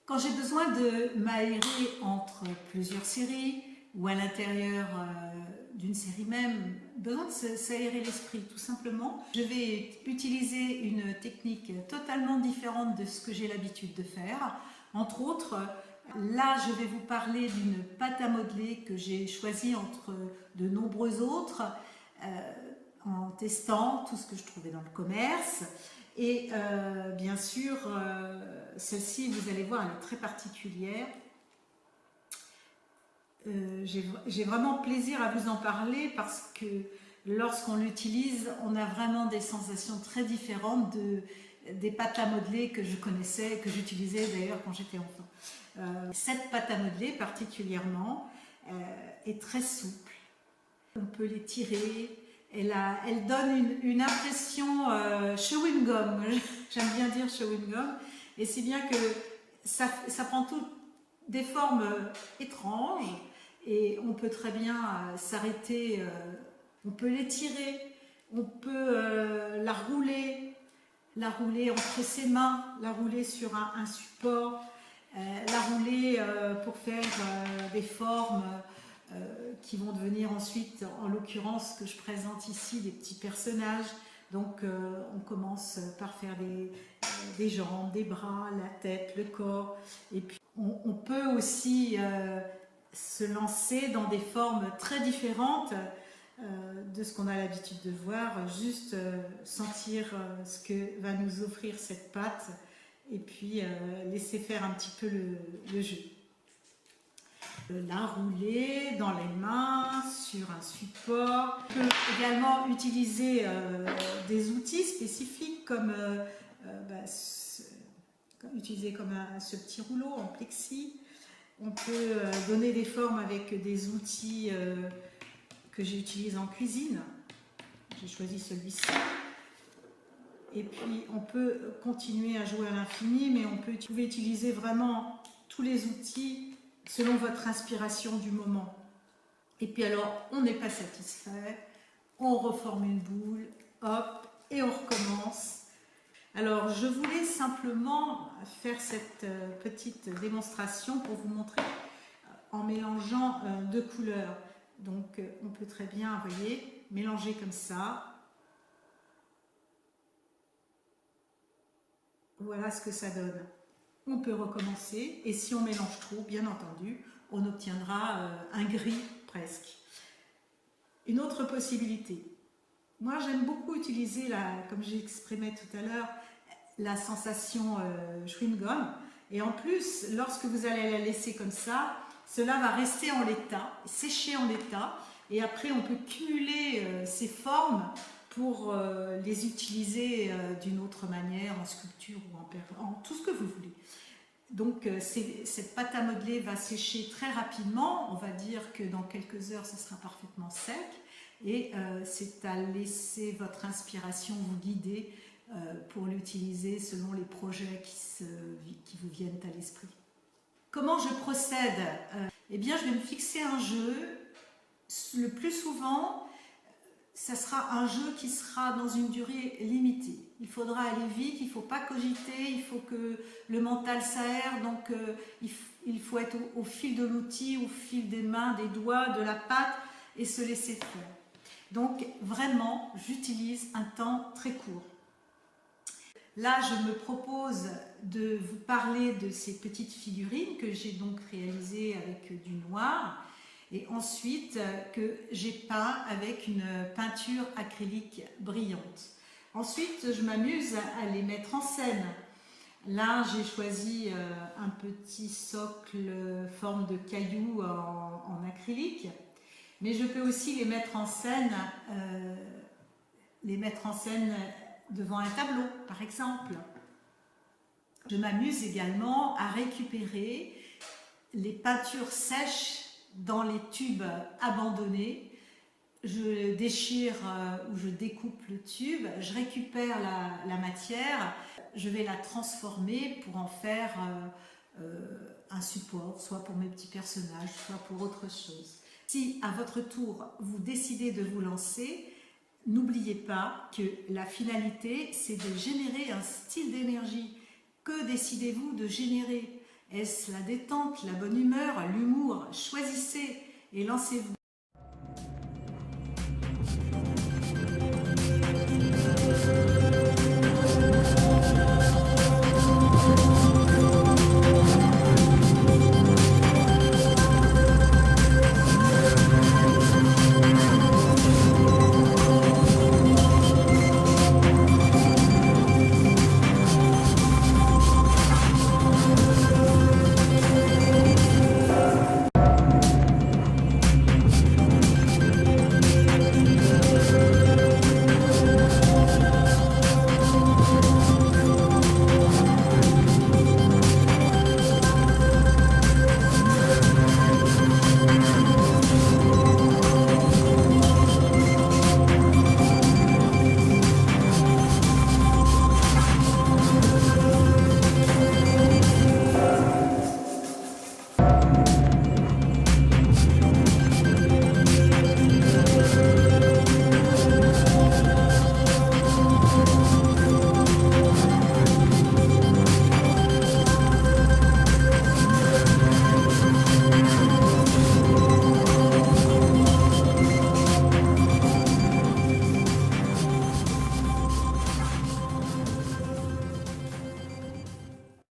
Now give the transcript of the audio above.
Quand j'ai besoin de m'aérer entre plusieurs séries ou à l'intérieur d'une série même, besoin de s'aérer l'esprit tout simplement, je vais utiliser une technique totalement différente de ce que j'ai l'habitude de faire. Entre autres, là je vais vous parler d'une pâte à modeler que j'ai choisie entre de nombreux autres en testant tout ce que je trouvais dans le commerce. Et bien sûr, celle-ci, vous allez voir, elle est très particulière. J'ai vraiment plaisir à vous en parler parce que lorsqu'on l'utilise, on a vraiment des sensations très différentes des pâtes à modeler que je connaissais, que j'utilisais d'ailleurs quand j'étais enfant. Cette pâte à modeler particulièrement est très souple. On peut l'étirer. Elle donne une impression chewing gum, j'aime bien dire chewing gum, et si bien que ça prend toutes des formes étranges et on peut très bien s'arrêter, on peut l'étirer, on peut la rouler entre ses mains, la rouler sur un support, la rouler pour faire des formes qui vont devenir ensuite, en l'occurrence, ce que je présente ici, des petits personnages. Donc on commence par faire des jambes, des bras, la tête, le corps. Et puis on peut aussi se lancer dans des formes très différentes de ce qu'on a l'habitude de voir, juste sentir ce que va nous offrir cette pâte et puis laisser faire un petit peu le jeu. La rouler dans les mains, sur un support. On peut également utiliser des outils spécifiques comme utiliser comme ce petit rouleau en plexi. On peut donner des formes avec des outils que j'utilise en cuisine. J'ai choisi celui-ci. Et puis on peut continuer à jouer à l'infini, mais vous pouvez utiliser vraiment tous les outils selon votre inspiration du moment. Et puis alors, on n'est pas satisfait, on reforme une boule, hop, et on recommence. Alors, je voulais simplement faire cette petite démonstration pour vous montrer en mélangeant deux couleurs. Donc, on peut très bien, vous voyez, mélanger comme ça. Voilà ce que ça donne. On peut recommencer et si on mélange trop, bien entendu, on obtiendra un gris presque. Une autre possibilité. Moi, j'aime beaucoup utiliser, comme j'exprimais tout à l'heure, la sensation chewing gum. Et en plus, lorsque vous allez la laisser comme ça, cela va rester en l'état, sécher en l'état. Et après, on peut cumuler ces formes pour les utiliser d'une autre manière, en sculpture ou en tout ce que vous voulez. Donc cette pâte à modeler va sécher très rapidement, on va dire que dans quelques heures, ce sera parfaitement sec. Et c'est à laisser votre inspiration vous guider pour l'utiliser selon les projets qui vous viennent à l'esprit. Comment je procède? Eh bien, je vais me fixer un jeu. Le plus souvent, ça sera un jeu qui sera dans une durée limitée. Il faudra aller vite, il ne faut pas cogiter, il faut que le mental s'aère, donc il faut être au fil de l'outil, au fil des mains, des doigts, de la pâte et se laisser faire. Donc vraiment, j'utilise un temps très court. Là, je me propose de vous parler de ces petites figurines que j'ai donc réalisées avec du noir et ensuite que j'ai peint avec une peinture acrylique brillante. Ensuite, je m'amuse à les mettre en scène. Là, j'ai choisi un petit socle forme de caillou en acrylique, mais je peux aussi les mettre en scène devant un tableau, par exemple. Je m'amuse également à récupérer les peintures sèches dans les tubes abandonnés. Je déchire ou je découpe le tube, je récupère la matière, je vais la transformer pour en faire un support, soit pour mes petits personnages, soit pour autre chose. Si à votre tour vous décidez de vous lancer, n'oubliez pas que la finalité, c'est de générer un style d'énergie. Que décidez-vous de générer? Est-ce la détente, la bonne humeur, l'humour? Choisissez et lancez-vous.